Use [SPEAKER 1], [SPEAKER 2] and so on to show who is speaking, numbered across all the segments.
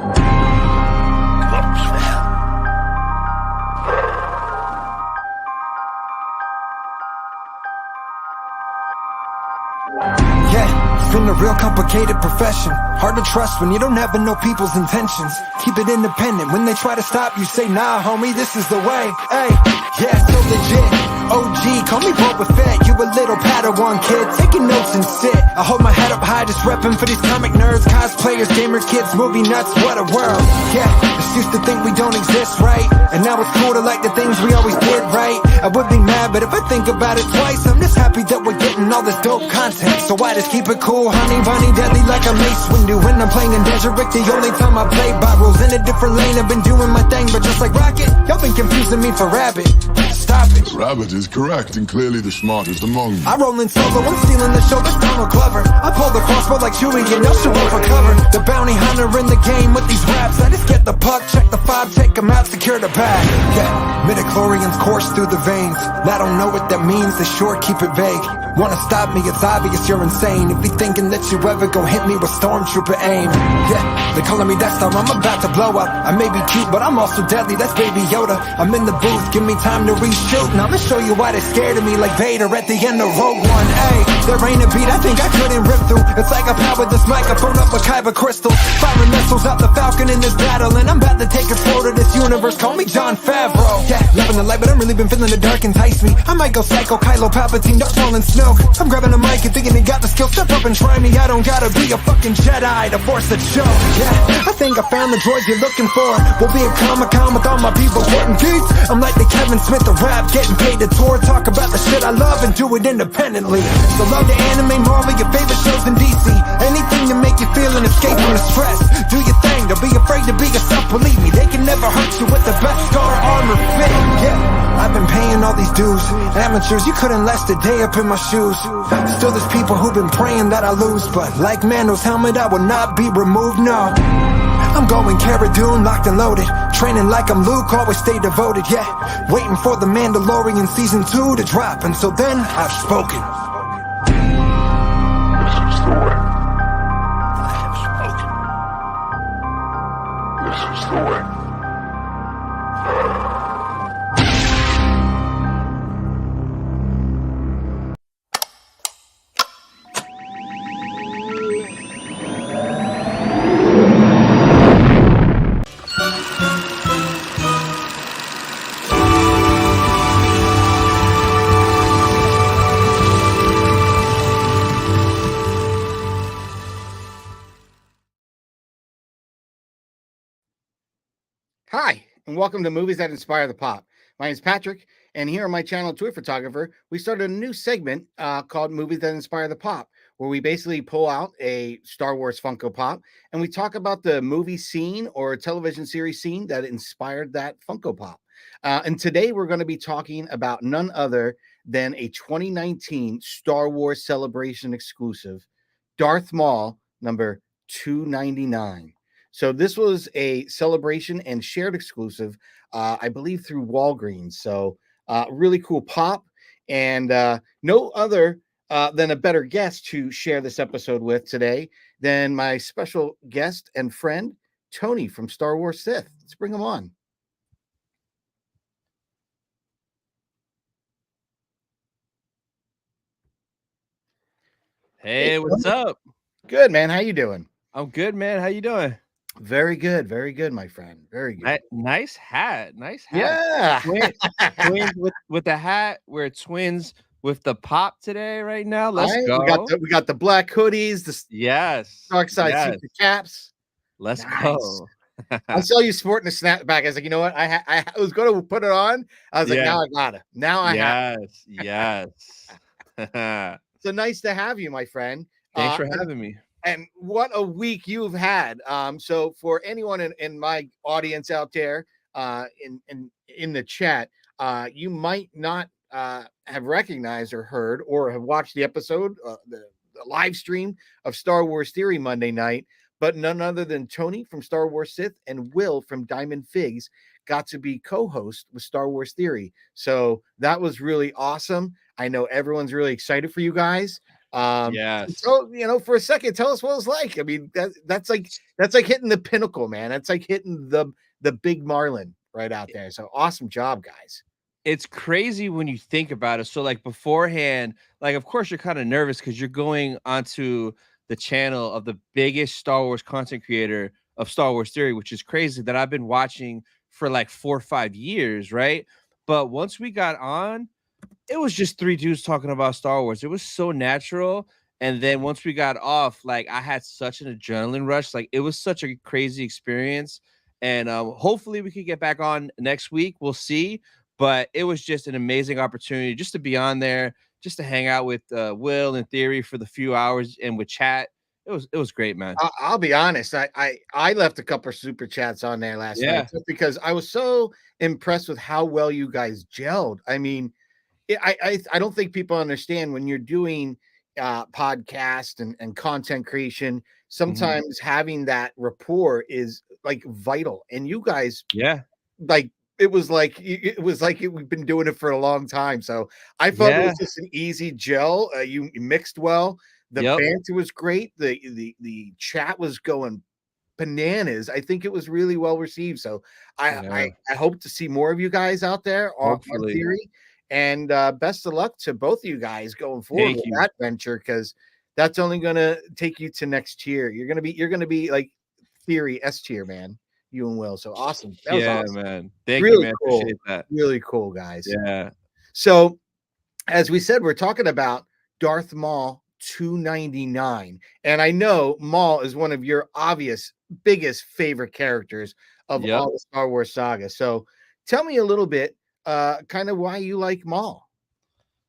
[SPEAKER 1] Yeah, it's been a real complicated profession. Hard to trust when you don't ever know people's intentions. Keep it independent. When they try to stop you, say, nah, homie, this is the way. Hey, yeah, so legit. OG, call me Boba Fett. You a little Padawan kid, taking notes and sit. I hold my head up high, just repping for these comic nerds, cosplayers, gamer kids, movie nuts, what a world. Yeah, just used to think we don't exist, right? And now it's cool to like the things we always did, right? I would be mad, but if I think about it twice, I'm just happy that we're getting all this dope content. So I just keep it cool, honey, bunny, deadly like a mace window. When I'm playing Desert Rick, the only time I play by rules. In a different lane, I've been doing my thing, but just like Rocket, y'all been confusing me for Rabbit. Stop it.
[SPEAKER 2] Rabbit is correct and clearly the smartest among you.
[SPEAKER 1] I roll in solo, I'm stealing the show, that's Donald Glover. I pull the crossbow like Chewie and no show for cover. The bounty hunter in the game with these raps. I just get the puck, check the fob, take them out, secure the bag. Yeah, midichlorians course through the veins. I don't know what that means, they sure keep it vague. Wanna stop me, it's obvious you're insane. If you thinking that you ever gon' hit me with stormtrooper aim. Yeah, they calling me Death Star, I'm about to blow up. I may be cute, but I'm also deadly, that's Baby Yoda. I'm in the booth, give me time to reshoot. Now I'ma show you why they scared of me like Vader at the end of Rogue One. Ayy, there ain't a beat I think I couldn't rip through. It's like I powered this microphone up with kyber crystals. Firing missiles out the Falcon in this battle, and I'm about to take control of this universe. Call me Jon Favreau. Yeah, loving the light, but I'm really been feeling the dark entice me. I might go psycho, Kylo Palpatine, Darth Maul and Snoke. I'm grabbing a mic and thinking they got the skill. Step up and try me, I don't gotta be a fucking Jedi to force a show. Yeah, I think I found the droid you're looking for. We'll be at Comic-Con with all my people getting geeks. I'm like the Kevin Smith of rap, getting paid to tour. Talk about the shit I love and do it independently. So love the anime, Marvel, your favorite shows in DC. Anything to make you feel an escape from the stress. Do your thing, don't be afraid to be yourself, believe me. They can never hurt you with the best Star armor fit. Yeah, I've been paying all these dues. Amateurs, you couldn't last a day up in my shoes. Still there's people who've been praying that I lose, but like Mando's helmet, I will not be removed, no. I'm going Cara Dune, locked and loaded. Training like I'm Luke, always stay devoted, yeah. Waiting for the Mandalorian Season 2 to drop. Until then, I've spoken.
[SPEAKER 2] This is the way. I have spoken. This is the way.
[SPEAKER 3] Hi, and welcome to Movies That Inspire the Pop. My name is Patrick, and here on my channel, Toy Photographer, we started a new segment called Movies That Inspire the Pop, where we basically pull out a Star Wars Funko Pop, and we talk about the movie scene or television series scene that inspired that Funko Pop. And today we're going to be talking about none other than a 2019 Star Wars Celebration exclusive, Darth Maul number 299. So this was a celebration and shared exclusive, I believe through Walgreens. So really cool pop, and no other than a better guest to share this episode with today than my special guest and friend, Tony from Star Wars Sith. Let's bring him on.
[SPEAKER 4] Hey, what's up?
[SPEAKER 3] Good, man. How you doing?
[SPEAKER 4] I'm good, man. How you doing?
[SPEAKER 3] Very good, my friend. Very good.
[SPEAKER 4] Nice hat.
[SPEAKER 3] Yeah.
[SPEAKER 4] Twins with the hat. We're twins with the pop today, right now. Let's go.
[SPEAKER 3] We got the black hoodies, the dark side super caps.
[SPEAKER 4] Let's go.
[SPEAKER 3] I saw you sporting a snapback. I was like, you know what? I was going to put it on. I was like, now I gotta. Now I have.
[SPEAKER 4] Yes.
[SPEAKER 3] So nice to have you, my friend.
[SPEAKER 4] Thanks for having me.
[SPEAKER 3] And what a week you've had. So for anyone in my audience out there, in the chat, you might not have recognized or heard or have watched the episode, the live stream of Star Wars Theory Monday night, but none other than Tony from Star Wars Sith and Will from Diamond Figs got to be co-host with Star Wars Theory. So that was really awesome. I know everyone's really excited for you guys.
[SPEAKER 4] Yes.
[SPEAKER 3] So for a second, tell us what it's like. I mean, that's like hitting the pinnacle, man. That's like hitting the big marlin right out there. So awesome job, guys.
[SPEAKER 4] It's crazy when you think about it. So, like, beforehand, like, of course, you're kind of nervous because you're going onto the channel of the biggest Star Wars content creator of Star Wars Theory, which is crazy that I've been watching for like 4 or 5 years, right? But once we got on, it was just 3 dudes talking about Star Wars. It was so natural. And then once we got off, like, I had such an adrenaline rush. Like, it was such a crazy experience. And hopefully we could get back on next week. We'll see. But it was just an amazing opportunity just to be on there, just to hang out with Will and Theory for the few hours and with chat. It was great, man.
[SPEAKER 3] I'll be honest. I left a couple of super chats on there last
[SPEAKER 4] Yeah.
[SPEAKER 3] night just because I was so impressed with how well you guys gelled. I mean, I don't think people understand when you're doing podcast and content creation. Sometimes having that rapport is like vital, and you guys
[SPEAKER 4] Yeah.
[SPEAKER 3] like we've been doing it for a long time. So I felt it
[SPEAKER 4] Yeah.
[SPEAKER 3] was just an easy gel. You mixed well. The
[SPEAKER 4] Yep.
[SPEAKER 3] banter was great. The chat was going bananas. I think it was really well received. So
[SPEAKER 4] Yeah.
[SPEAKER 3] I hope to see more of you guys out there on
[SPEAKER 4] Hopefully.
[SPEAKER 3] Theory. And best of luck to both of you guys going forward
[SPEAKER 4] Thank
[SPEAKER 3] with
[SPEAKER 4] you.
[SPEAKER 3] that venture, because that's only gonna take you to next tier. You're gonna be like Theory S tier, man. You and Will. So awesome. That was
[SPEAKER 4] Yeah,
[SPEAKER 3] awesome.
[SPEAKER 4] man. Thank you,
[SPEAKER 3] Really
[SPEAKER 4] man.
[SPEAKER 3] cool.
[SPEAKER 4] Appreciate that.
[SPEAKER 3] Really cool, guys.
[SPEAKER 4] Yeah.
[SPEAKER 3] So as we said, we're talking about Darth Maul 299. And I know Maul is one of your obvious biggest favorite characters of
[SPEAKER 4] Yep.
[SPEAKER 3] all the Star Wars saga. So tell me a little bit, kind of why you like Maul.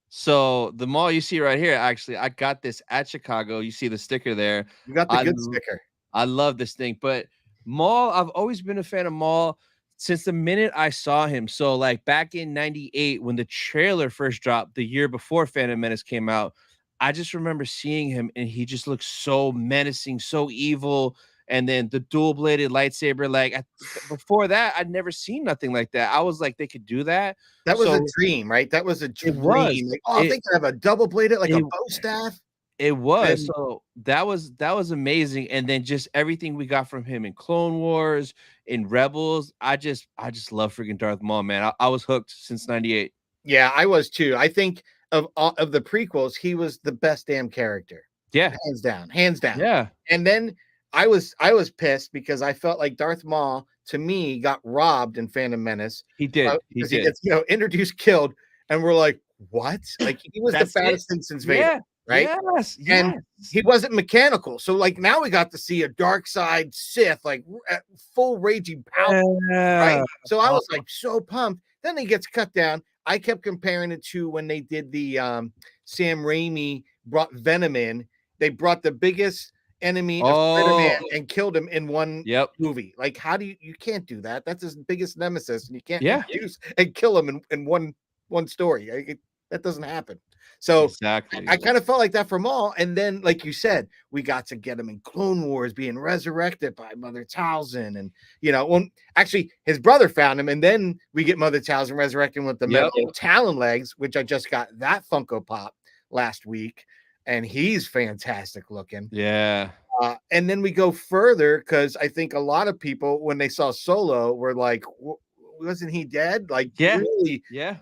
[SPEAKER 4] So the mall you see right here, actually, I got this at Chicago. You see the sticker there.
[SPEAKER 3] You got the
[SPEAKER 4] I
[SPEAKER 3] good
[SPEAKER 4] l-
[SPEAKER 3] sticker.
[SPEAKER 4] I love this thing. But Maul, I've always been a fan of Maul since the minute I saw him. So, like, back in '98, when the trailer first dropped, the year before Phantom Menace came out, I just remember seeing him and he just looked so menacing, so evil. And then the dual-bladed lightsaber, like, before that, I'd never seen nothing like that. I was like, they could do that.
[SPEAKER 3] That was a
[SPEAKER 4] So
[SPEAKER 3] dream, right? That was a
[SPEAKER 4] it was.
[SPEAKER 3] dream. Like, oh, I think I have a double bladed, like a
[SPEAKER 4] It
[SPEAKER 3] bow staff.
[SPEAKER 4] It was.
[SPEAKER 3] And
[SPEAKER 4] So that was amazing. And then just everything we got from him in Clone Wars, in Rebels. I just love freaking Darth Maul, man. I was hooked since '98.
[SPEAKER 3] yeah, I was too. I think of the prequels, he was the best damn character.
[SPEAKER 4] Yeah.
[SPEAKER 3] Hands down, hands down.
[SPEAKER 4] Yeah.
[SPEAKER 3] And then I was pissed because I felt like Darth Maul to me got robbed in Phantom Menace
[SPEAKER 4] He did. He
[SPEAKER 3] because he
[SPEAKER 4] did.
[SPEAKER 3] gets introduced, killed, and we're like, what? Like he was the
[SPEAKER 4] That's it.
[SPEAKER 3] baddest thing since Vader,
[SPEAKER 4] Yeah.
[SPEAKER 3] right?
[SPEAKER 4] Yes.
[SPEAKER 3] And
[SPEAKER 4] Yes.
[SPEAKER 3] he wasn't mechanical, so like now we got to see a dark side Sith, like full raging power, right?
[SPEAKER 4] Yeah.
[SPEAKER 3] So I was like so pumped. Then he gets cut down. I kept comparing it to when they did the Sam Raimi brought Venom in. They brought the biggest enemy of Spider-Man
[SPEAKER 4] Oh,
[SPEAKER 3] and killed him in one
[SPEAKER 4] yep.
[SPEAKER 3] movie. Like, how do you can't do that? That's his biggest nemesis, and you can't
[SPEAKER 4] Yeah.
[SPEAKER 3] introduce and kill him in one story. That doesn't happen. So
[SPEAKER 4] Exactly.
[SPEAKER 3] I kind of felt like that for Maul. And then, like you said, we got to get him in Clone Wars being resurrected by Mother Talzin. And, when actually his brother found him. And then we get Mother Talzin resurrecting with the
[SPEAKER 4] Yep.
[SPEAKER 3] metal Talon legs, which I just got that Funko Pop last week. And he's fantastic looking.
[SPEAKER 4] Yeah.
[SPEAKER 3] And then we go further because I think a lot of people, when they saw Solo, were like, wasn't he dead? Like,
[SPEAKER 4] Yeah.
[SPEAKER 3] really,
[SPEAKER 4] Yeah.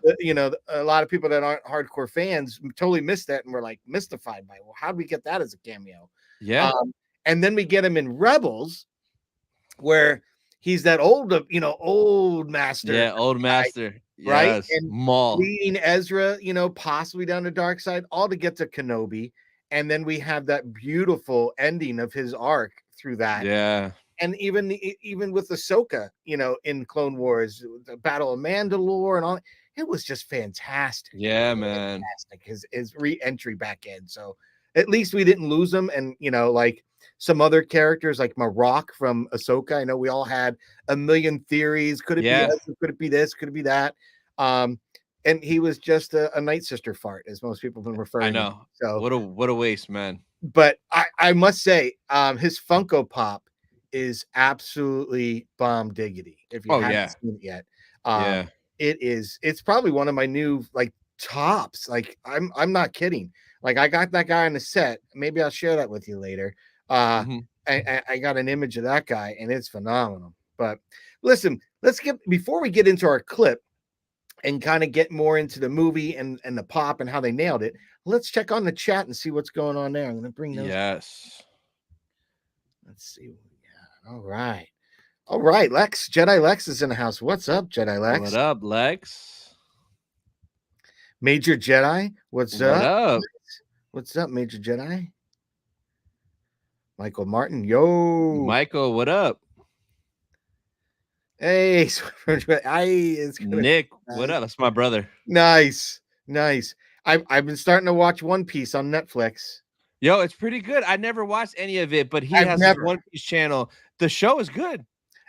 [SPEAKER 3] a lot of people that aren't hardcore fans totally missed that and were like mystified by, well, how do we get that as a cameo?
[SPEAKER 4] Yeah.
[SPEAKER 3] And then we get him in Rebels, where he's that old master,
[SPEAKER 4] Yeah. Old master.
[SPEAKER 3] right?
[SPEAKER 4] Yes.
[SPEAKER 3] And
[SPEAKER 4] Maul.
[SPEAKER 3] leading Ezra, possibly down the dark side, all to get to Kenobi. And then we have that beautiful ending of his arc through that.
[SPEAKER 4] Yeah.
[SPEAKER 3] And even with Ahsoka, in Clone Wars, the Battle of Mandalore and all, it was just fantastic.
[SPEAKER 4] Yeah, man.
[SPEAKER 3] Fantastic. His re-entry back in. So at least we didn't lose him. And like some other characters like Marok from Ahsoka. I know we all had a million theories. Could it be Ezra? Could it be this? Could it be that? And he was just a Night Sister fart, as most people have been referring.
[SPEAKER 4] I know.
[SPEAKER 3] To. So
[SPEAKER 4] what a waste, man. But
[SPEAKER 3] I must say, his Funko Pop is absolutely bomb diggity. If you haven't seen it yet, it's probably one of my new like tops. Like I'm not kidding. Like I got that guy on the set. Maybe I'll share that with you later. Uh,
[SPEAKER 4] Mhm.
[SPEAKER 3] I got an image of that guy, and it's phenomenal. But listen, let's get before we get into our clip and kind of get more into the movie and the pop and how they nailed it. Let's check on the chat and see what's going on there. I'm gonna bring those.
[SPEAKER 4] Yes.
[SPEAKER 3] Let's see what we got. All right. All right, Lex, Jedi Lex is in the house. What's up, Jedi Lex?
[SPEAKER 4] What up, Lex?
[SPEAKER 3] Major Jedi, what's
[SPEAKER 4] What
[SPEAKER 3] up?
[SPEAKER 4] up?
[SPEAKER 3] What's up, Major Jedi? Michael Martin, yo.
[SPEAKER 4] Michael, what up?
[SPEAKER 3] Hey, it's gonna
[SPEAKER 4] Nick, what up? That's my brother.
[SPEAKER 3] nice. I've been starting to watch One Piece on Netflix.
[SPEAKER 4] Yo, it's pretty good. I never watched any of it, but he
[SPEAKER 3] I've
[SPEAKER 4] has
[SPEAKER 3] never.
[SPEAKER 4] his One Piece channel. The show is good.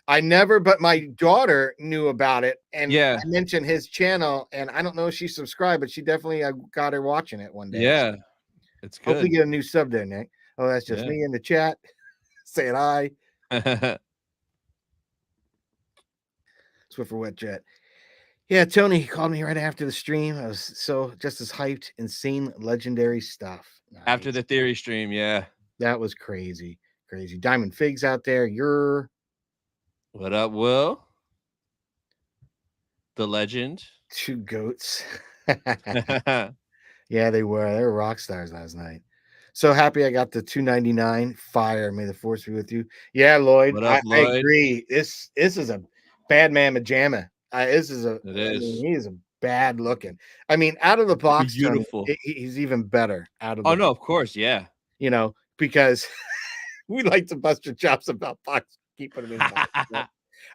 [SPEAKER 3] But my daughter knew about it, and
[SPEAKER 4] Yeah.
[SPEAKER 3] I mentioned his channel, and I don't know if she subscribed, but she definitely got her watching it one day.
[SPEAKER 4] Yeah, it's good.
[SPEAKER 3] Hopefully get a new sub there, Nick. Oh, that's just me in the chat saying hi. Swiffer Wet Jet. Yeah, Tony called me right after the stream. I was so just as hyped, insane, legendary stuff. Nice.
[SPEAKER 4] After the theory stream, yeah.
[SPEAKER 3] That was crazy. Diamond Figs out there. You're
[SPEAKER 4] What up, Will? The legend.
[SPEAKER 3] two goats. Yeah, they were rock stars last night. So happy I got the $2.99 fire. May the force be with you. Yeah, Lloyd.
[SPEAKER 4] What up,
[SPEAKER 3] I
[SPEAKER 4] Lloyd?
[SPEAKER 3] agree. This is a bad man pajama.
[SPEAKER 4] It is.
[SPEAKER 3] He is a bad looking. I mean, out of the box,
[SPEAKER 4] Beautiful.
[SPEAKER 3] Tony, he's even better out of the
[SPEAKER 4] Oh no,
[SPEAKER 3] box,
[SPEAKER 4] of course, yeah.
[SPEAKER 3] you know, because we like to bust your chops about box keeping them in box.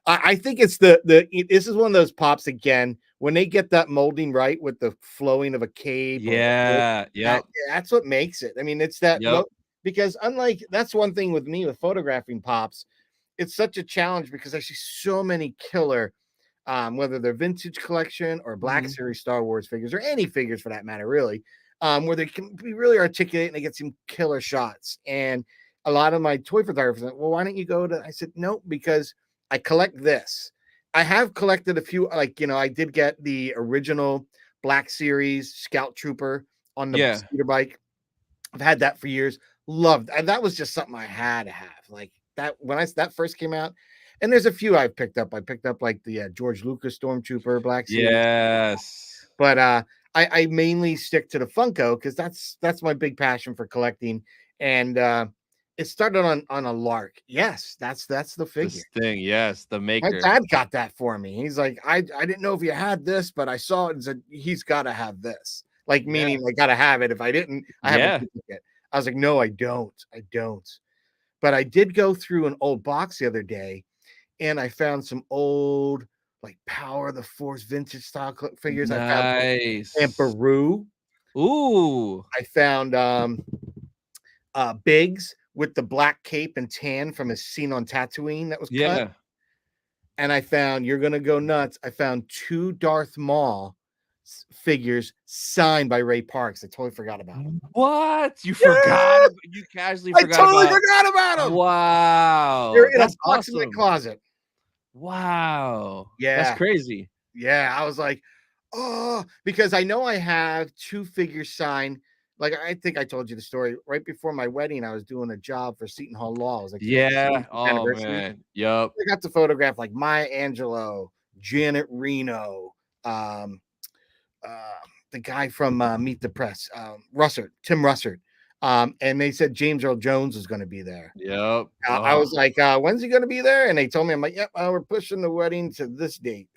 [SPEAKER 3] I think it's this is one of those pops again when they get that molding right with the flowing of a cape.
[SPEAKER 4] Yeah, yeah.
[SPEAKER 3] That's what makes it. I mean, it's that
[SPEAKER 4] Yep.
[SPEAKER 3] because unlike that's one thing with me with photographing pops, it's such a challenge because I see so many killer, whether they're vintage collection or Black Series Star Wars figures or any figures for that matter, really, where they can be really articulate and they get some killer shots. And a lot of my toy photographers said, well, why don't you go to? I said, no, because I collect this. I have collected a few, like, I did get the original Black Series Scout Trooper on the speeder bike. I've had that for years. Loved. That was just something I had to have. Like that when that first came out. And there's a few I've picked up. I picked up like the George Lucas Stormtrooper Black Series.
[SPEAKER 4] Yes.
[SPEAKER 3] But I mainly stick to the Funko because that's my big passion for collecting. And it started on a lark. Yes, that's the figure.
[SPEAKER 4] This thing, yes, the maker.
[SPEAKER 3] My dad got that for me. He's like, I didn't know if you had this, but I saw it and said he's got to have this. Like meaning I got to have it. If I didn't, I have a duplicate. I was like, no, I don't. But I did go through an old box the other day, and I found some old like Power of the Force vintage style figures.
[SPEAKER 4] Nice.
[SPEAKER 3] I found Emperor.
[SPEAKER 4] Ooh.
[SPEAKER 3] I found Biggs with the black cape and tan from his scene on Tatooine that was cut. And I found, you're gonna go nuts. I found 2 Darth Maul figures signed by Ray Parks. I totally forgot about them.
[SPEAKER 4] What? You forgot? You casually forgot?
[SPEAKER 3] I totally forgot about them.
[SPEAKER 4] Wow.
[SPEAKER 3] They're in a box in my closet.
[SPEAKER 4] Wow.
[SPEAKER 3] Yeah.
[SPEAKER 4] That's crazy.
[SPEAKER 3] Yeah. I was like, oh, because I know I have 2 figures signed. Like, I think I told you the story right before my wedding. I was doing a job for Seton Hall Law. I was like,
[SPEAKER 4] oh man, yup.
[SPEAKER 3] I got to photograph like Maya Angelou, Janet Reno, the guy from Meet the Press, Tim Russert. And they said James Earl Jones was going to be there.
[SPEAKER 4] Yep.
[SPEAKER 3] I was like, when's he going to be there? And they told me, I'm like, yep, we're pushing the wedding to this date.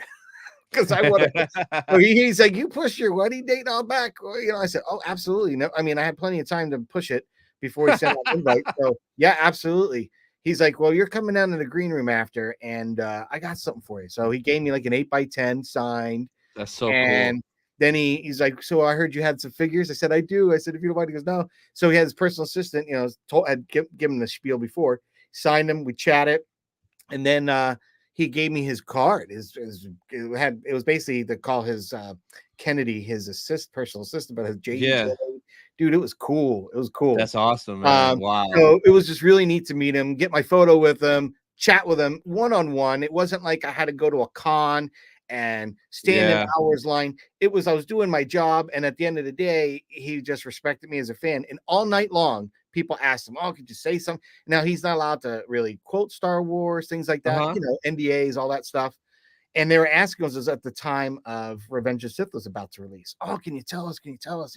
[SPEAKER 3] Because I want to. He's like, you push your wedding date all back. Well, I said, oh, absolutely. No, I mean, I had plenty of time to push it before he sent out an invite. So yeah, absolutely. He's like, well, you're coming down to the green room after, and I got something for you. So he gave me like an 8x10 signed.
[SPEAKER 4] That's so cool.
[SPEAKER 3] And then he's like, so I heard you had some figures. I said, I do. I said, if you don't mind, he goes, no. So he had his personal assistant, had given him the spiel before, signed him. We chatted, and then he gave me his card. It was basically to call his Kennedy his personal assistant, but his JD. Dude, it was cool.
[SPEAKER 4] That's awesome, man. Wow.
[SPEAKER 3] So it was just really neat to meet him, get my photo with him, chat with him one-on-one. It wasn't like I had to go to a con and stand in
[SPEAKER 4] Yeah.
[SPEAKER 3] hours line. I was doing my job, and at the end of the day, he just respected me as a fan. And all night long, people asked him, "Oh, could you say something?" Now he's not allowed to really quote Star Wars, things like that,
[SPEAKER 4] Uh-huh.
[SPEAKER 3] NDAs, all that stuff. And they were asking us at the time of Revenge of Sith was about to release. Oh, can you tell us? Can you tell us?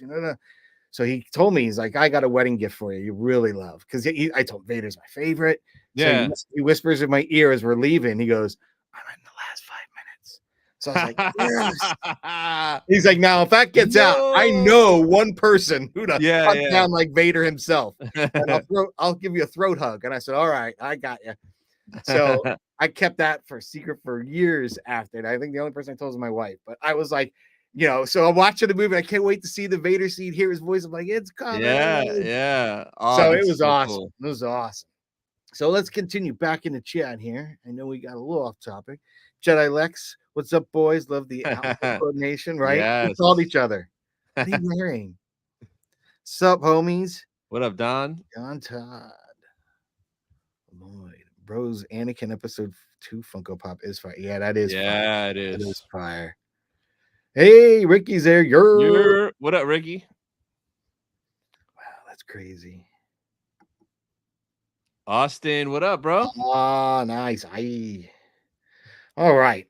[SPEAKER 3] So he told me, he's like, I got a wedding gift for you. You really love, because I told Vader's my favorite. So
[SPEAKER 4] Yeah.
[SPEAKER 3] he whispers in my ear as we're leaving. He goes, I'm in the last 5 minutes. So I was like, yes. He's like, now if that gets out, I know one person who to hunt down like Vader himself, and I'll give you a throat hug. And I said, all right, I got you. So I kept that for a secret for years after it. I think the only person I told was my wife, but I was like, so I'm watching the movie. I can't wait to see the Vader scene, hear his voice. I'm like, it's coming.
[SPEAKER 4] Yeah. Oh,
[SPEAKER 3] So it was
[SPEAKER 4] so
[SPEAKER 3] awesome.
[SPEAKER 4] cool.
[SPEAKER 3] It was awesome. So let's continue back in the chat here. I know we got a little off topic. Jedi Lex, what's up, boys? Love the outfit coordination, right? We
[SPEAKER 4] Yes.
[SPEAKER 3] called each other. What are you wearing? Sup, homies?
[SPEAKER 4] What up, Don?
[SPEAKER 3] John Todd. Lloyd. Bros Anakin episode 2 Funko Pop is fire. Yeah, that is fire.
[SPEAKER 4] It is.
[SPEAKER 3] That is fire. Hey, Ricky's there.
[SPEAKER 4] What up, Ricky?
[SPEAKER 3] Wow, that's crazy.
[SPEAKER 4] Austin, what up, bro?
[SPEAKER 3] Ah, nice. All right.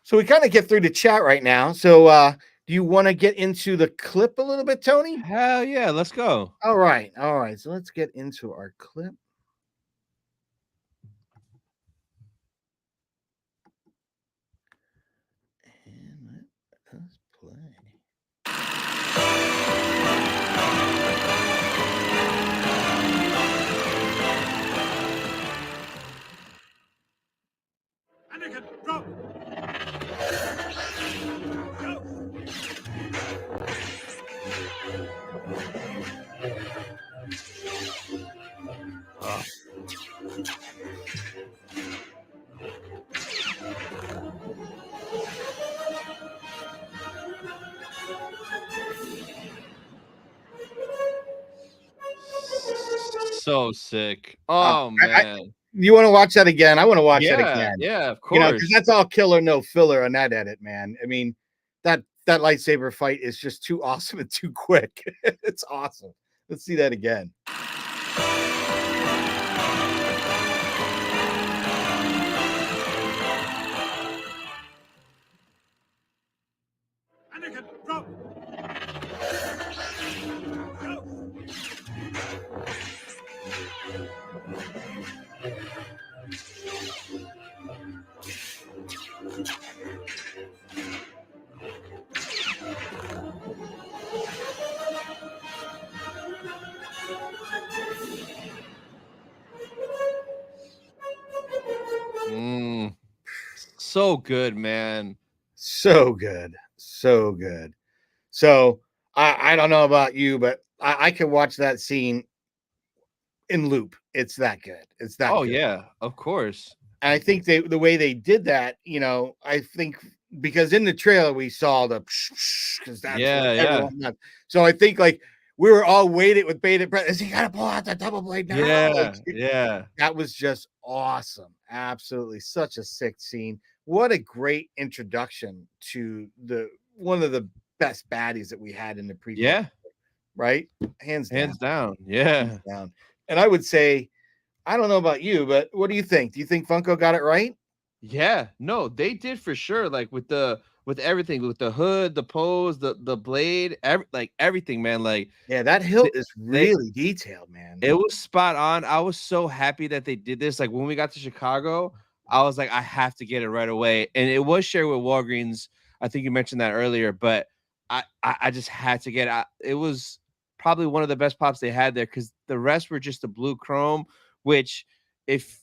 [SPEAKER 3] So we kind of get through the chat right now. So do you want to get into the clip a little bit, Tony?
[SPEAKER 4] Hell yeah, let's go.
[SPEAKER 3] All right. So let's get into our clip. And let us play.
[SPEAKER 5] Anakin, go! Go!
[SPEAKER 4] So sick. Oh man.
[SPEAKER 3] You want to watch that again? I want to watch that again.
[SPEAKER 4] Yeah, of course.
[SPEAKER 3] Because that's all killer, no filler on that edit, man. I mean, that lightsaber fight is just too awesome and too quick. It's awesome. Let's see that again.
[SPEAKER 5] Anakin, go! Go!
[SPEAKER 4] So good, man.
[SPEAKER 3] So good. So good. So I don't know about you, but I can watch that scene in loop. It's that good. It's that
[SPEAKER 4] Oh
[SPEAKER 3] good.
[SPEAKER 4] yeah, of course.
[SPEAKER 3] And I think the way they did that, I think because in the trailer we saw the because that's
[SPEAKER 4] Yeah,
[SPEAKER 3] what
[SPEAKER 4] yeah.
[SPEAKER 3] everyone does. So I think like we were all waiting with bated breath. Is he gonna pull out the double blade now?
[SPEAKER 4] Yeah,
[SPEAKER 3] Like,
[SPEAKER 4] yeah.
[SPEAKER 3] that was just awesome. Such a sick scene. What a great introduction to one of the best baddies that we had in the prequel.
[SPEAKER 4] Yeah,
[SPEAKER 3] Right? Hands
[SPEAKER 4] down. Yeah.
[SPEAKER 3] Hands down. And I would say, I don't know about you, but what do you think? Do you think Funko got it right?
[SPEAKER 4] Yeah, no, they did for sure. Like with everything, with the hood, the pose, the blade, everything, man. Like
[SPEAKER 3] Yeah, that hilt is really detailed, man.
[SPEAKER 4] it was spot on. I was so happy that they did this. Like when we got to Chicago, I was like, I have to get it right away. And it was shared with Walgreens. I think you mentioned that earlier, but I just had to get it. It was probably one of the best pops they had there because the rest were just the blue chrome, which it's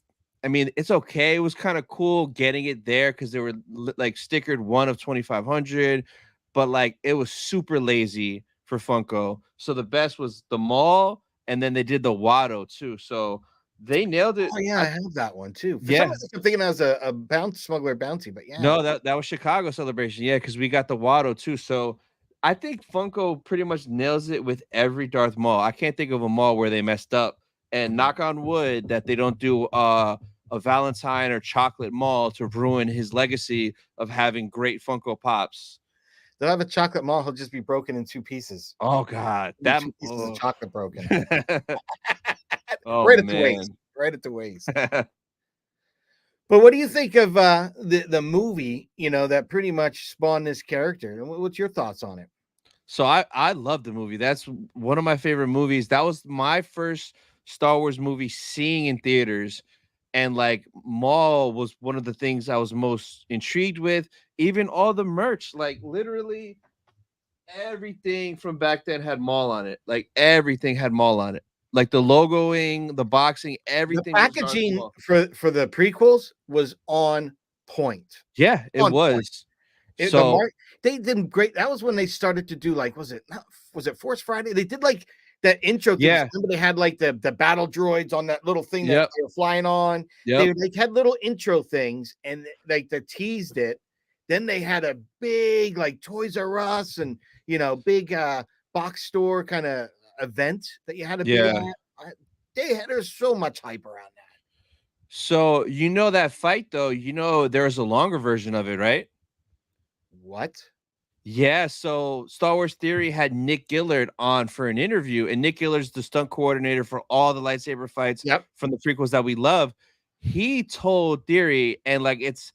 [SPEAKER 4] okay. It was kind of cool getting it there because they were like stickered 1 of 2,500, but like it was super lazy for Funko. So the best was the Maul, and then they did the Watto too. So they nailed it.
[SPEAKER 3] Oh yeah, I have that one too. For
[SPEAKER 4] Yeah.
[SPEAKER 3] some reason, I'm thinking that was a smuggler bounty, but yeah.
[SPEAKER 4] No, that was Chicago Celebration. Yeah, because we got the Watto too. So I think Funko pretty much nails it with every Darth Maul. I can't think of a Maul where they messed up. And knock on wood that they don't do a Valentine or chocolate Maul to ruin his legacy of having great Funko Pops.
[SPEAKER 3] They'll have a chocolate mall. He'll just be broken in 2 pieces.
[SPEAKER 4] Oh God,
[SPEAKER 3] Be
[SPEAKER 4] that
[SPEAKER 3] 2 pieces of chocolate broken.
[SPEAKER 4] oh
[SPEAKER 3] Right at the waist.
[SPEAKER 4] man.
[SPEAKER 3] Right at the waist. But what do you think of the movie, that pretty much spawned this character? What's your thoughts on it?
[SPEAKER 4] So I love the movie. That's one of my favorite movies. That was my first Star Wars movie seeing in theaters. And like Maul was one of the things I was most intrigued with. Even all the merch, like literally everything from back then had Maul on it. Like everything had Maul on it. Like the logoing, the boxing,
[SPEAKER 3] The
[SPEAKER 4] everything was Darth
[SPEAKER 3] packaging
[SPEAKER 4] Maul.
[SPEAKER 3] for the prequels was on point.
[SPEAKER 4] Yeah, it
[SPEAKER 3] On point.
[SPEAKER 4] was.
[SPEAKER 3] The
[SPEAKER 4] So
[SPEAKER 3] they did great. That was when they started to do like, was it Force Friday? They did like that intro thing.
[SPEAKER 4] yeah,
[SPEAKER 3] Remember they had like the battle droids on that little thing that
[SPEAKER 4] yep,
[SPEAKER 3] they were flying on.
[SPEAKER 4] yep.
[SPEAKER 3] They like had little intro things and like they teased it. Then they had a big like Toys R Us and big box store kind of event that you had to be
[SPEAKER 4] Yeah.
[SPEAKER 3] at. There's so much hype around that.
[SPEAKER 4] So that fight though, there's a longer version of it, right?
[SPEAKER 3] What?
[SPEAKER 4] Yeah, so Star Wars Theory had Nick Gillard on for an interview, and Nick Gillard's the stunt coordinator for all the lightsaber fights
[SPEAKER 3] Yep.
[SPEAKER 4] from the prequels that we love. He told Theory, and like it's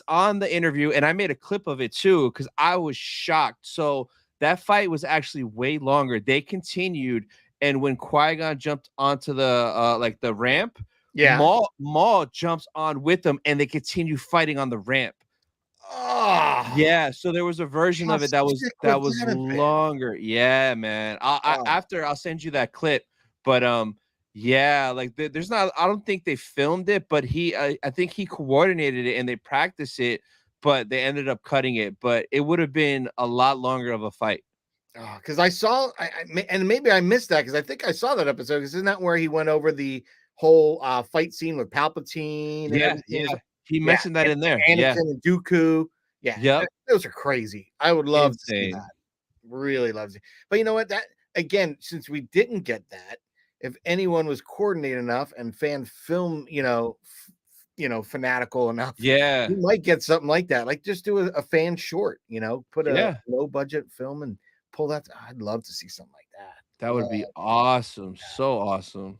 [SPEAKER 4] on the interview, and I made a clip of it too because I was shocked. So that fight was actually way longer. They continued, and when Qui-Gon jumped onto the like the ramp,
[SPEAKER 3] Yeah.
[SPEAKER 4] Maul jumps on with them, and they continue fighting on the ramp.
[SPEAKER 3] Oh,
[SPEAKER 4] Yeah, so there was a version
[SPEAKER 3] how
[SPEAKER 4] of it that was
[SPEAKER 3] sick would that have been?
[SPEAKER 4] longer. Yeah, man.
[SPEAKER 3] Oh.
[SPEAKER 4] After I'll send you that clip, but yeah, like there's not. I don't think they filmed it, but I think he coordinated it and they practiced it, but they ended up cutting it. But it would have been a lot longer of a fight.
[SPEAKER 3] Because I saw, and maybe I missed that because I think I saw that episode. Because isn't that where he went over the whole fight scene with Palpatine and
[SPEAKER 4] Yeah,
[SPEAKER 3] everything?
[SPEAKER 4] yeah. He mentioned that in there.
[SPEAKER 3] Anakin
[SPEAKER 4] Yeah.
[SPEAKER 3] and Dooku. Yeah,
[SPEAKER 4] Yep.
[SPEAKER 3] those are crazy. I would love to see
[SPEAKER 4] Insane.
[SPEAKER 3] that. Really love to. But you know what? That again, since we didn't get that, if anyone was coordinated enough and fan film, fanatical enough,
[SPEAKER 4] Yeah.
[SPEAKER 3] you might get something like that. Like just do a fan short. Put a
[SPEAKER 4] Yeah.
[SPEAKER 3] low budget film and pull that. I'd love to see something like that.
[SPEAKER 4] That would be awesome. So awesome.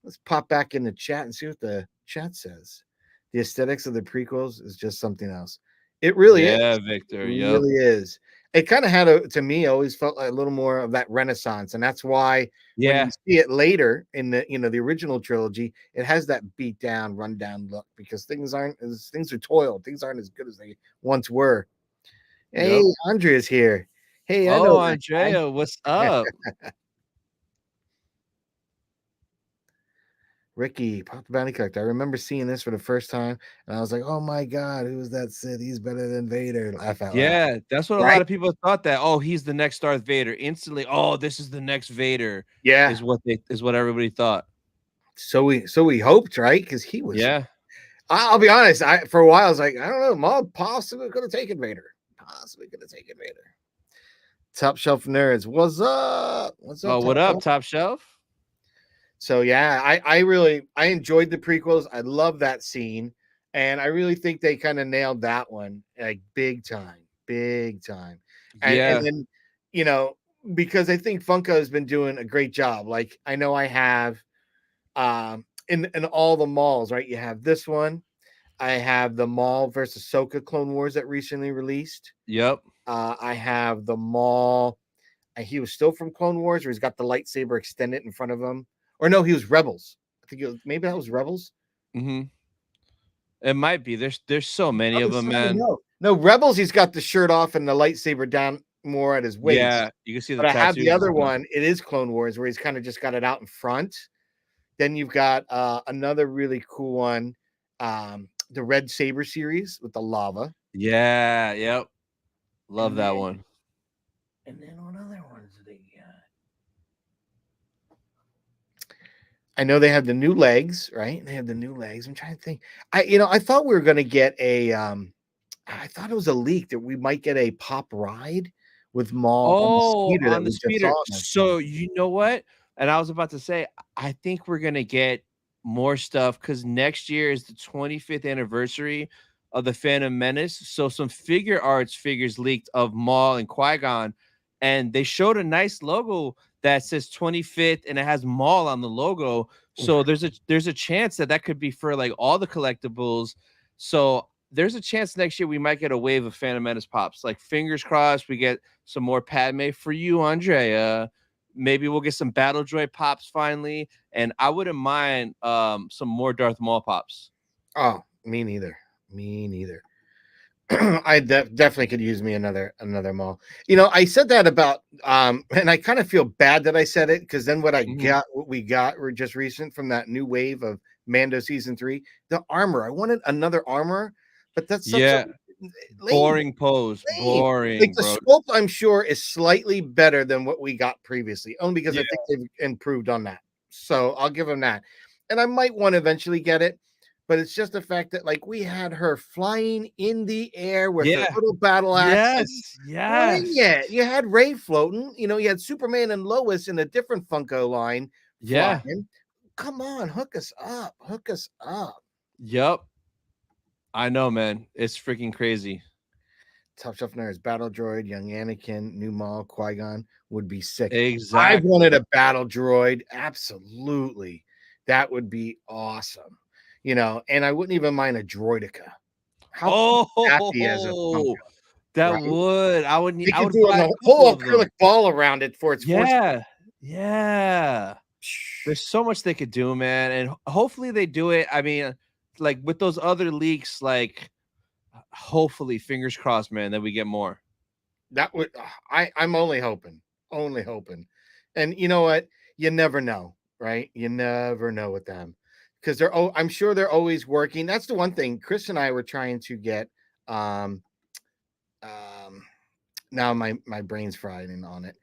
[SPEAKER 3] Let's pop back in the chat and see what the chat says. The aesthetics of the prequels is just something else. It really is.
[SPEAKER 4] Yeah, Victor.
[SPEAKER 3] It
[SPEAKER 4] Yep.
[SPEAKER 3] really is. It kind of had to me, always felt like a little more of that Renaissance, and that's why when
[SPEAKER 4] Yeah.
[SPEAKER 3] you see it later in the original trilogy, it has that beat down, run down look because things are toiled, things aren't as good as they once were. Hey,
[SPEAKER 4] Yep.
[SPEAKER 3] Andrea's here. Hey, I
[SPEAKER 4] Oh,
[SPEAKER 3] know that guy.
[SPEAKER 4] Andrea, what's up?
[SPEAKER 3] Ricky, Pop the Bounty Collector. I remember seeing this for the first time, and I was like, "Oh my god, who is that Sith? He's better than Vader." Laugh out loud.
[SPEAKER 4] Yeah, that's what a
[SPEAKER 3] Right?
[SPEAKER 4] lot of people thought that. Oh, he's the next Darth Vader. Instantly, oh, this is the next Vader.
[SPEAKER 3] Yeah.
[SPEAKER 4] Is what everybody thought.
[SPEAKER 3] So we hoped, right? Because he was.
[SPEAKER 4] Yeah.
[SPEAKER 3] I'll be honest. For a while, I was like, I don't know. Maul possibly could have taken Vader. Possibly could have taken Vader. Top Shelf Nerds, what's up? What's up?
[SPEAKER 4] Oh, what up, Top Shelf?
[SPEAKER 3] So yeah, I enjoyed the prequels. I love that scene, and I really think they kind of nailed that one like big time. And,
[SPEAKER 4] Yeah.
[SPEAKER 3] and then because I think Funko has been doing a great job. Like I know I have in all the malls, right? You have this one. I have the Maul versus Ahsoka Clone Wars that recently released.
[SPEAKER 4] Yep.
[SPEAKER 3] I have the Maul. He was still from Clone Wars, where he's got the lightsaber extended in front of him. Or no, he was Rebels. I think maybe that was Rebels.
[SPEAKER 4] Mm-hmm. It might be. There's so many of them, man.
[SPEAKER 3] No, Rebels. He's got the shirt off and the lightsaber down more at his waist.
[SPEAKER 4] Yeah, you can see the.
[SPEAKER 3] But I have the
[SPEAKER 4] tattoos
[SPEAKER 3] other
[SPEAKER 4] and stuff.
[SPEAKER 3] one. It is Clone Wars, where he's kind of just got it out in front. Then you've got another really cool one, the Red Saber series with the lava.
[SPEAKER 4] Yeah. Yep. Love that one.
[SPEAKER 3] And then what other ones do they got? I know they have the new legs, right? They have the new legs. I'm trying to think. I thought we were going to get a. I thought it was a leak that we might get a pop ride with Maul
[SPEAKER 4] on the speeder. So you know what? And I was about to say, I think we're gonna get more stuff because next year is the 25th anniversary of the Phantom Menace. So some figure arts figures leaked of Maul and Qui-Gon, and they showed a nice logo that says 25th and it has Maul on the logo. So there's a chance that could be for like all the collectibles. So there's a chance next year we might get a wave of Phantom Menace pops. Like fingers crossed, we get some more Padme for you, Andrea. Maybe we'll get some Battle Droid pops finally, and I wouldn't mind some more Darth Maul pops.
[SPEAKER 3] Oh, me neither. Me neither. I definitely could use me another Maul. You know, I said that about and I kind of feel bad that I said it because then what we got were just recent from that new wave of Mando season 3, the armor. I wanted another armor, but that's such a
[SPEAKER 4] boring pose. Boring.
[SPEAKER 3] Like the
[SPEAKER 4] bro.
[SPEAKER 3] sculpt, I'm sure, is slightly better than what we got previously, only because I think they've improved on that. So I'll give them that. And I might want to eventually get it, but it's just the fact that like we had her flying in the air with her little battle axe.
[SPEAKER 4] Yes.
[SPEAKER 3] Yeah, you had Rey floating. You know, you had Superman and Lois in a different Funko line.
[SPEAKER 4] Yeah.
[SPEAKER 3] Flying. Come on, hook us up. Hook us up.
[SPEAKER 4] Yep. I know, man. It's freaking crazy.
[SPEAKER 3] Top Shelf Nerds, Battle Droid, Young Anakin, New Maul, Qui-Gon would be sick.
[SPEAKER 4] Exactly.
[SPEAKER 3] I wanted a Battle Droid. Absolutely. That would be awesome. You know, and I wouldn't even mind a Droidica. How cool would that be as a Funko?
[SPEAKER 4] That
[SPEAKER 3] right?
[SPEAKER 4] would. I would need.
[SPEAKER 3] You
[SPEAKER 4] I
[SPEAKER 3] could
[SPEAKER 4] would
[SPEAKER 3] do
[SPEAKER 4] buy
[SPEAKER 3] a whole acrylic ball around it for its force.
[SPEAKER 4] Yeah. There's so much they could do, man, and hopefully they do it. I mean, like with those other leaks, like hopefully, fingers crossed, man, that we get more.
[SPEAKER 3] That would. I'm only hoping. And you know what? You never know, right? You never know with them because I'm sure they're always working. That's the one thing. Chris and I were trying to get. Now my brain's frying on it.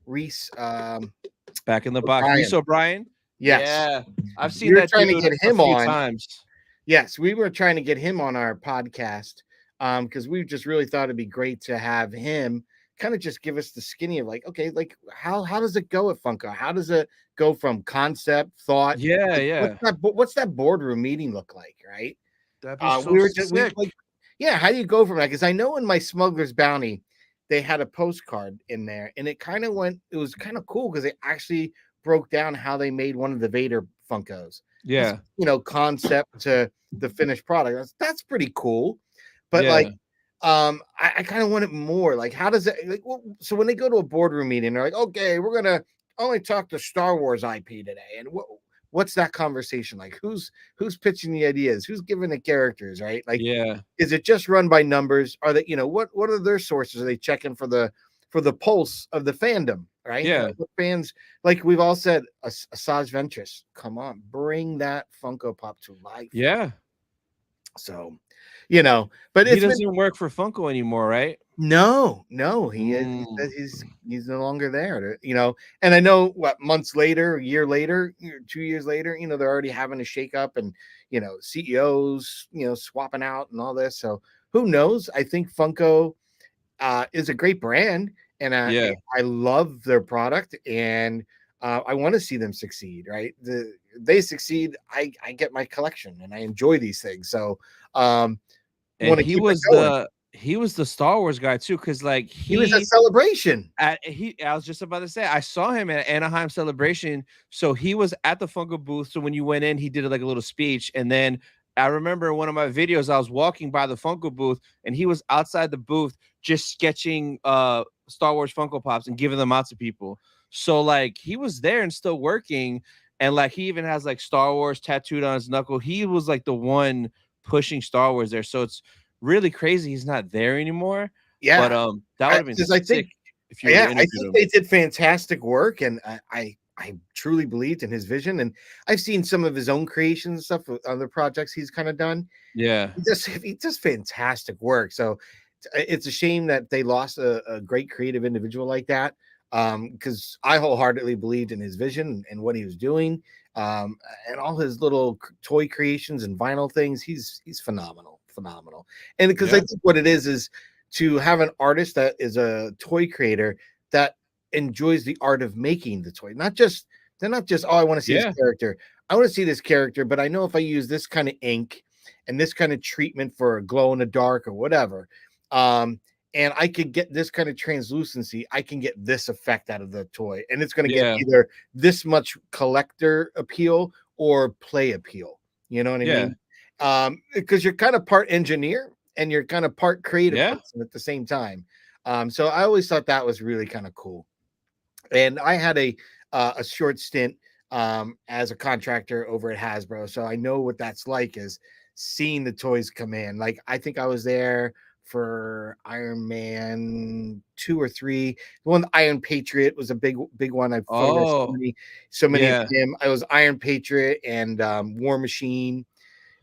[SPEAKER 3] Reese.
[SPEAKER 4] Back in the box, Reese O'Brien.
[SPEAKER 3] Yes.
[SPEAKER 4] Yeah, I've seen that
[SPEAKER 3] trying
[SPEAKER 4] dude
[SPEAKER 3] to get him
[SPEAKER 4] a few
[SPEAKER 3] on
[SPEAKER 4] times.
[SPEAKER 3] Yes, we were trying to get him on our podcast because we just really thought it'd be great to have him kind of just give us the skinny of like, okay, like how does it go at Funko? How does it go from concept thought?
[SPEAKER 4] Yeah.
[SPEAKER 3] What's that boardroom meeting look like, right?
[SPEAKER 4] That'd be so sick.
[SPEAKER 3] How do you go from that? Because I know in my Smuggler's Bounty, they had a postcard in there, and it was kind of cool because they actually broke down how they made one of the Vader Funkos.
[SPEAKER 4] Yeah,
[SPEAKER 3] concept to the finished product. That's pretty cool. But I kind of want it more. Like, how does it so when they go to a boardroom meeting, they're like, okay, we're gonna only talk to Star Wars IP today. And what's that conversation like? Who's pitching the ideas? Who's giving the characters, right? Like, is it just run by numbers? Are they, what are their sources? Are they checking for the pulse of the fandom? Right?
[SPEAKER 4] Yeah.
[SPEAKER 3] Fans, like we've all said, Asajj Ventress, come on, bring that Funko Pop to life.
[SPEAKER 4] Yeah.
[SPEAKER 3] So, but
[SPEAKER 4] he doesn't work for Funko anymore, right?
[SPEAKER 3] No, he's no longer there. And I know months later, a year later, 2 years later, they're already having a shakeup and CEOs, swapping out and all this. So who knows? I think Funko is a great brand. And I love their product, and I want to see them succeed. Right? They succeed, I get my collection, and I enjoy these things. So,
[SPEAKER 4] and he was the Star Wars guy too, because like
[SPEAKER 3] he was at Celebration.
[SPEAKER 4] I was just about to say I saw him at Anaheim Celebration. So he was at the Funko booth. So when you went in, he did like a little speech, and then I remember in one of my videos, I was walking by the Funko booth, and he was outside the booth just sketching Star Wars Funko Pops and giving them out to people. So like he was there and still working, and like he even has like Star Wars tattooed on his knuckle. He was like the one pushing Star Wars there. So it's really crazy he's not there anymore.
[SPEAKER 3] Yeah,
[SPEAKER 4] but that would have been sick.
[SPEAKER 3] I think they did fantastic work, and I truly believed in his vision, and I've seen some of his own creations and stuff with other projects he's kind of done.
[SPEAKER 4] Yeah,
[SPEAKER 3] he does fantastic work. So it's a shame that they lost a great creative individual like that, because I wholeheartedly believed in his vision and what he was doing, and all his little toy creations and vinyl things. He's phenomenal. And because I think what it is to have an artist that is a toy creator that enjoys the art of making the toy, they're not just I want to see his character. I want to see this character, but I know if I use this kind of ink and this kind of treatment for a glow in the dark or whatever, um, and I could get this kind of translucency, I can get this effect out of the toy, and it's going to get
[SPEAKER 4] Yeah.
[SPEAKER 3] either this much collector appeal or play appeal. You know what I
[SPEAKER 4] Yeah.
[SPEAKER 3] mean? Because you're kind of part engineer and you're kind of part creative
[SPEAKER 4] Yeah.
[SPEAKER 3] person at the same time. So I always thought that was really kind of cool. And I had a short stint as a contractor over at Hasbro, so I know what that's like, is seeing the toys come in. Like I think I was there for Iron Man 2 or 3. The one, Iron Patriot, was a big one. I photographed
[SPEAKER 4] Oh,
[SPEAKER 3] so many of
[SPEAKER 4] yeah.
[SPEAKER 3] them. I was Iron Patriot and War Machine.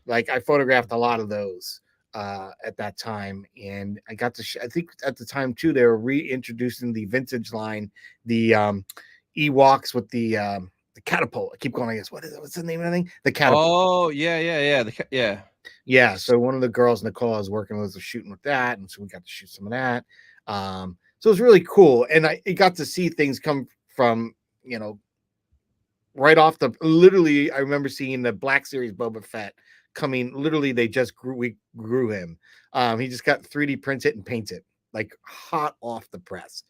[SPEAKER 3] Like I photographed a lot of those at that time, and I got to. I think at the time too, they were reintroducing the vintage line, the Ewoks with the catapult. I keep going. I guess what is it? What's the name of the thing? The catapult.
[SPEAKER 4] Oh, yeah, yeah, yeah. Yeah.
[SPEAKER 3] Yeah. So one of the girls, Nicole, I was working with, was shooting with that, and so we got to shoot some of that. So it was really cool, and I got to see things come from, you know, right off the, literally. I remember seeing the Black Series Boba Fett coming. Literally, they just we grew him. He just got 3D printed and painted, like hot off the press,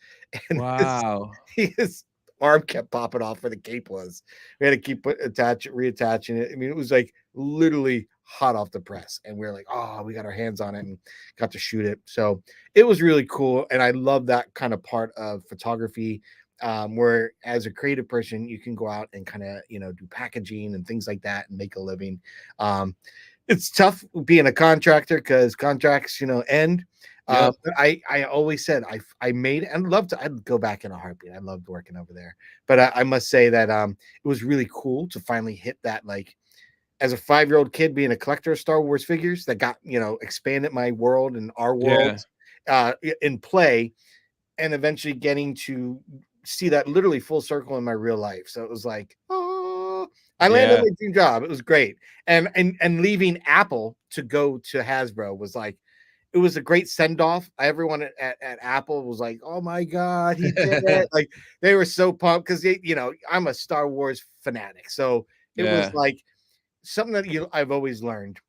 [SPEAKER 3] and
[SPEAKER 4] Wow.
[SPEAKER 3] his arm kept popping off where the cape was. We had to keep reattaching it. I mean, it was like literally hot off the press, and we were like, oh, we got our hands on it and got to shoot it. So it was really cool, and I love that kind of part of photography, where as a creative person you can go out and kind of, you know, do packaging and things like that and make a living. It's tough being a contractor because contracts, you know, end.
[SPEAKER 4] Yep.
[SPEAKER 3] But I always said I made, and love to, I'd go back in a heartbeat. I loved working over there. But I must say that it was really cool to finally hit that, like, as a 5-year-old kid being a collector of Star Wars figures, that got, you know, expanded my world and our
[SPEAKER 4] Yeah.
[SPEAKER 3] worlds in play, and eventually getting to see that literally full circle in my real life. So it was like, oh, I landed
[SPEAKER 4] Yeah.
[SPEAKER 3] my dream job. It was great. And leaving Apple to go to Hasbro was like, it was a great send off. Everyone at Apple was like, "Oh my god, he did it!" Like they were so pumped because, you know, I'm a Star Wars fanatic, so it was
[SPEAKER 4] Yeah.
[SPEAKER 3] like something that, you know, I've always learned,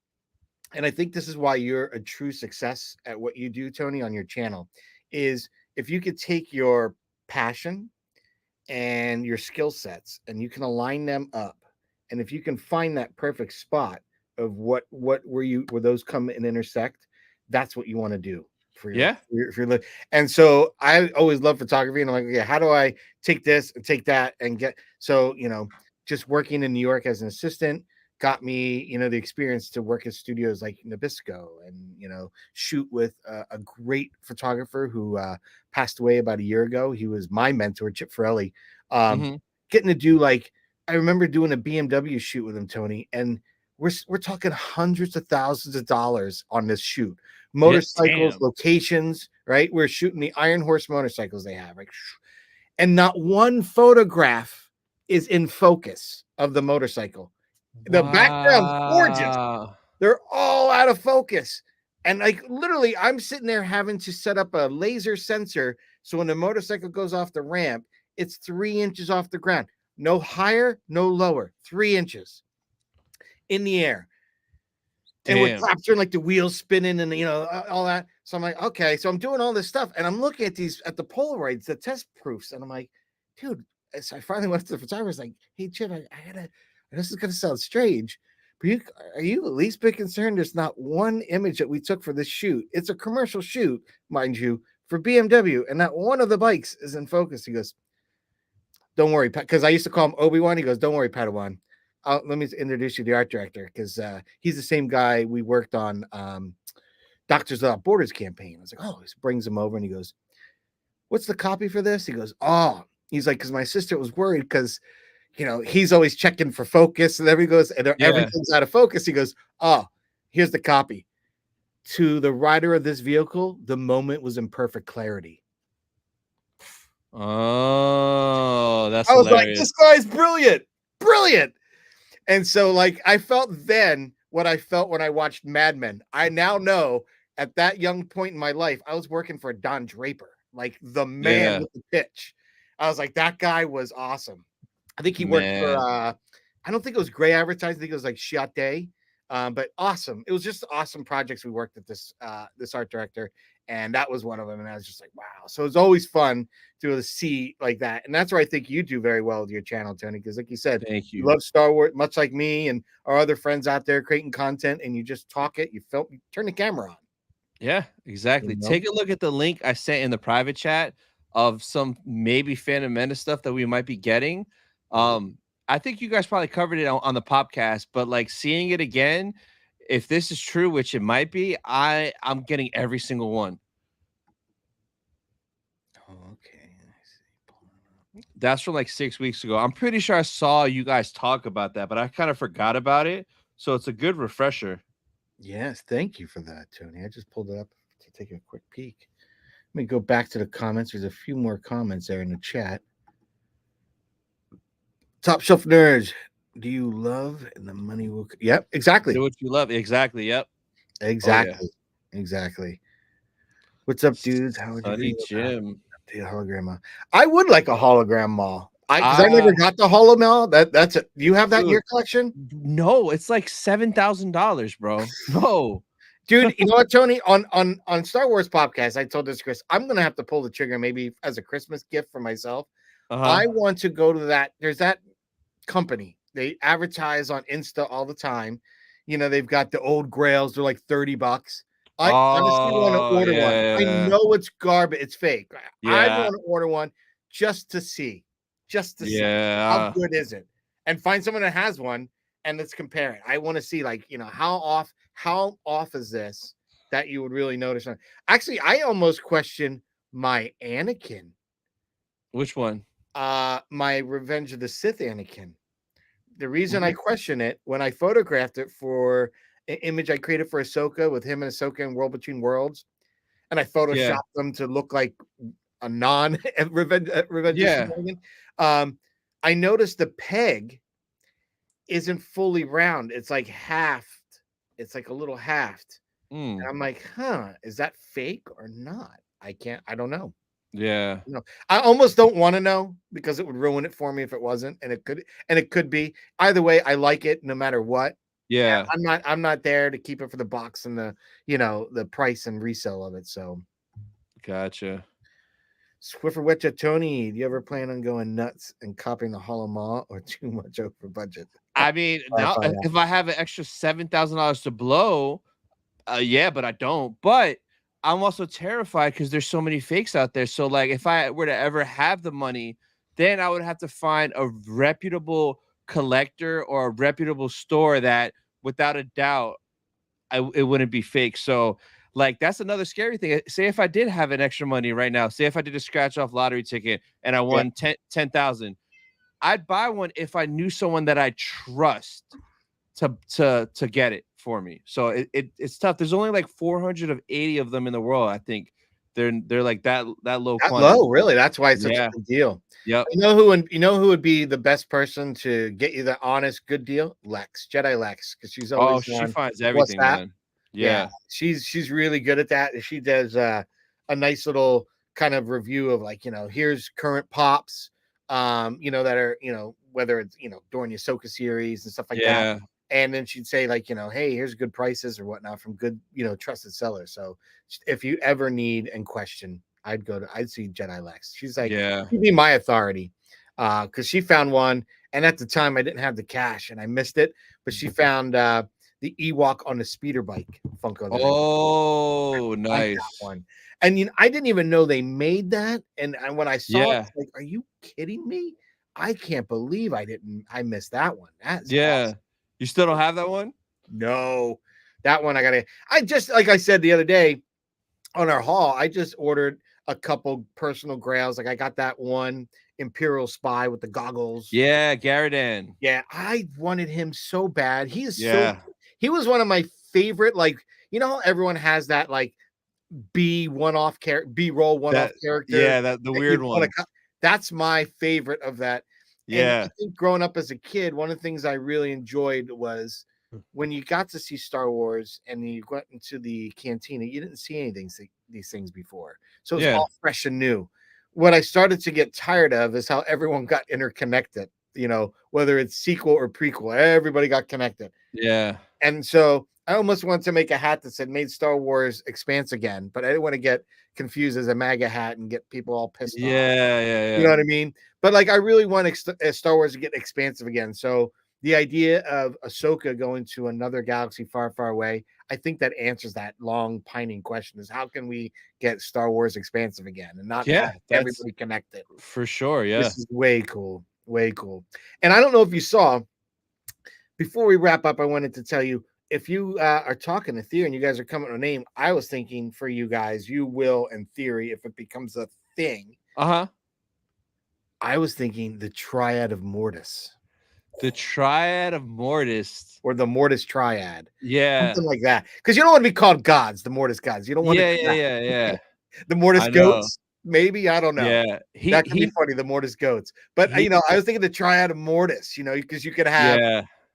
[SPEAKER 3] and I think this is why you're a true success at what you do, Tony, on your channel. Is if you could take your passion and your skill sets and you can align them up, and if you can find that perfect spot of where those come and intersect, that's what you want to do for
[SPEAKER 4] Yeah.
[SPEAKER 3] and so I always love photography, and I'm like, okay, how do I take this and take that and get, so, you know, just working in New York as an assistant got me, you know, the experience to work at studios like Nabisco, and, you know, shoot with a great photographer who passed away about a year ago. He was my mentor, Chip Ferrelli. um,
[SPEAKER 4] Hmm.
[SPEAKER 3] Getting to do, like, I remember doing a BMW shoot with him, Tony, and we're talking hundreds of thousands of dollars on this shoot.
[SPEAKER 4] Yeah.
[SPEAKER 3] Motorcycles,
[SPEAKER 4] Damn.
[SPEAKER 3] locations, right? We're shooting the Iron Horse motorcycles they have, right? And not one photograph is in focus of the motorcycle. The background's gorgeous.
[SPEAKER 4] Wow.
[SPEAKER 3] They're all out of focus. And like literally, I'm sitting there having to set up a laser sensor so when the motorcycle goes off the ramp, it's 3 inches off the ground. No higher, no lower. 3 inches in the air. And we're
[SPEAKER 4] Damn.
[SPEAKER 3] capturing like the wheels spinning and, you know, all that. So I'm like, okay, so I'm doing all this stuff, and I'm looking at at the Polaroids, the test proofs, and I'm like, dude. So I finally went to the photographer. Like, hey, Chip, I gotta. This is gonna sound strange, but are you at least bit concerned? There's not one image that we took for this shoot. It's a commercial shoot, mind you, for BMW, and not one of the bikes is in focus. He goes, don't worry, because I used to call him Obi-Wan. He goes, don't worry, Padawan. Let me introduce you to the art director, because he's the same guy we worked on Doctors Without Borders campaign. I was like, oh, he brings him over and he goes, what's the copy for this? He goes, oh, he's like, because my sister was worried because, you know, he's always checking for focus, and everything goes, and
[SPEAKER 4] Yeah.
[SPEAKER 3] everything's out of focus. He goes, oh, here's the copy. To the rider of this vehicle, the moment was in perfect clarity.
[SPEAKER 4] Oh, that's
[SPEAKER 3] I was like,
[SPEAKER 4] hilarious.
[SPEAKER 3] this guy's brilliant, brilliant. And so, like, I felt then what I felt when I watched Mad Men. I now know at that young point in my life, I was working for Don Draper, like the man
[SPEAKER 4] Yeah.
[SPEAKER 3] with the pitch. I was like, that guy was awesome. I think he worked for
[SPEAKER 4] Man.
[SPEAKER 3] I don't think it was gray advertising. I think it was like shot day. But awesome. It was just awesome projects we worked at this art director, and that was one of them. And I was just like, wow. So it's always fun to see like that, and that's where I think you do very well with your channel, Tony, because like you said,
[SPEAKER 4] Thank
[SPEAKER 3] you
[SPEAKER 4] you.
[SPEAKER 3] love Star Wars much like me and our other friends out there creating content, and you just talk it, you film, you turn the camera on.
[SPEAKER 4] Yeah, exactly.
[SPEAKER 3] You know?
[SPEAKER 4] Take a look at the link I sent in the private chat of some maybe Phantom Menace stuff that we might be getting. I think you guys probably covered it on the podcast, but like seeing it again, if this is true, which it might be, I'm getting every single one.
[SPEAKER 3] Okay.
[SPEAKER 4] That's from like 6 weeks ago. I'm pretty sure I saw you guys talk about that, but I kind of forgot about it. So it's a good refresher.
[SPEAKER 3] Yes, thank you for that, Tony. I just pulled it up to take a quick peek. Let me go back to the comments. There's a few more comments there in the chat. Top Shelf Nerds, do you love and the money will? Yep, exactly.
[SPEAKER 4] Do what you love. Exactly. Yep.
[SPEAKER 3] Exactly. Exactly. What's up, dudes? How would you
[SPEAKER 4] Sunny
[SPEAKER 3] feel about
[SPEAKER 4] Jim.
[SPEAKER 3] the hologram mall? I would like a hologram mall. Because I never got the holo mall. That's it. Do you have that in
[SPEAKER 4] Dude.
[SPEAKER 3] your collection?
[SPEAKER 4] No, it's like $7,000, bro. No.
[SPEAKER 3] Dude, you know what, Tony? On Star Wars Podcast, I told this Chris, I'm gonna have to pull the trigger maybe as a Christmas gift for myself. I want to go to that. There's that company. They advertise on Insta all the time. You know, they've got the old grails, they're like $30. I honestly want to order one. I know it's garbage, it's fake. I want to order one just to see. Just to see how good is it, and find someone that has one and let's compare it. I want to see, like, you know, how off is this that you would really notice. Actually, I almost question my Anakin.
[SPEAKER 4] Which one?
[SPEAKER 3] My Revenge of the Sith Anakin. The reason I question it, when I photographed it for an image I created for Ahsoka with him and Ahsoka in World Between Worlds, and I photoshopped them to look like a non Revenge of Anakin. I noticed the peg isn't fully round. It's like halved. It's like a little halved. And I'm like, is that fake or not? I don't know.
[SPEAKER 4] Yeah.
[SPEAKER 3] You know, I almost don't want to know because it would ruin it for me if it wasn't, and it could be. Either way, I like it no matter what.
[SPEAKER 4] Yeah.
[SPEAKER 3] I'm not there to keep it for the box and the, you know, the price and resale of it. So
[SPEAKER 4] Gotcha.
[SPEAKER 3] Swiffer Wetcha Tony, do you ever plan on going nuts and copying the Hollow Maw or too much over budget?
[SPEAKER 4] I mean, now if I have an extra $7,000 to blow, yeah, but I don't. But I'm also terrified because there's so many fakes out there. So like, if I were to ever have the money, then I would have to find a reputable collector or a reputable store that, without a doubt, it wouldn't be fake. So like, that's another scary thing. Say if I did have an extra money right now, say if I did a scratch off lottery ticket and I won 10,000, I'd buy one if I knew someone that I trust to get it for me. So it's tough. There's only like 480 of them in the world. I think they're like that low quantity.
[SPEAKER 3] Low, really. That's why it's such a big deal.
[SPEAKER 4] Yep.
[SPEAKER 3] You know who would be the best person to get you the honest good deal? Lex, Jedi Lex, because she's always
[SPEAKER 4] she finds everything, man. Yeah.
[SPEAKER 3] She's really good at that. She does a nice little kind of review of, like, you know, here's current pops, you know, that are, you know, whether it's, you know, during the Ahsoka series and stuff like that. And then she'd say, like, you know, hey, here's good prices or whatnot from good, you know, trusted sellers. So if you ever need and question, I'd see Jedi Lex. She's like, she'd be my authority. Because she found one, and at the time I didn't have the cash and I missed it, but she found the Ewok on the speeder bike Funko.
[SPEAKER 4] Oh, nice
[SPEAKER 3] one. And you know, I didn't even know they made that. And when I saw it, I was like, are you kidding me? I can't believe I missed that one. That's awesome.
[SPEAKER 4] You still don't have that one?
[SPEAKER 3] No, that one I just, like I said the other day on our haul, I just ordered a couple personal grails. Like I got that one Imperial Spy with the goggles.
[SPEAKER 4] Yeah, Garridan.
[SPEAKER 3] Yeah, I wanted him so bad. He is he was one of my favorite, like, you know how everyone has that like B one-off character, B-roll one-off character.
[SPEAKER 4] Yeah, the weird one.
[SPEAKER 3] That's my favorite of that.
[SPEAKER 4] Yeah.
[SPEAKER 3] And I think growing up as a kid, one of the things I really enjoyed was when you got to see Star Wars and you went into the cantina, you didn't see these things before. So it's all fresh and new. What I started to get tired of is how everyone got interconnected. whether it's sequel or prequel, everybody got connected.
[SPEAKER 4] Yeah.
[SPEAKER 3] And so I almost wanted to make a hat that said "Made Star Wars Expanse Again," but I didn't want to get confused as a MAGA hat and get people all pissed off.
[SPEAKER 4] Yeah, yeah,
[SPEAKER 3] You know
[SPEAKER 4] yeah.
[SPEAKER 3] what I mean? But like, I really want Star Wars to get expansive again. So the idea of Ahsoka going to another galaxy far, far away, I think that answers that long pining question: is how can we get Star Wars expansive again and not have
[SPEAKER 4] Yeah, that's
[SPEAKER 3] everybody connected?
[SPEAKER 4] for sure. Yeah.
[SPEAKER 3] This is way cool, way cool. And I don't know if you saw. Before we wrap up, I wanted to tell you, if you are talking to Theory and you guys are coming to a name, I was thinking for you guys, you will, in theory, if it becomes a thing,
[SPEAKER 4] Uh-huh.
[SPEAKER 3] I was thinking the Triad of Mortis
[SPEAKER 4] The Triad of Mortis.
[SPEAKER 3] or the Mortis Triad,
[SPEAKER 4] Yeah.
[SPEAKER 3] something like that. Because you don't want to be called gods, the Mortis gods. You don't want
[SPEAKER 4] Yeah,
[SPEAKER 3] to
[SPEAKER 4] yeah, yeah, yeah.
[SPEAKER 3] the Mortis
[SPEAKER 4] I know.
[SPEAKER 3] goats, maybe. I don't know.
[SPEAKER 4] Yeah.
[SPEAKER 3] That could be funny, the Mortis goats. But
[SPEAKER 4] he
[SPEAKER 3] I was thinking the Triad of Mortis, because you could have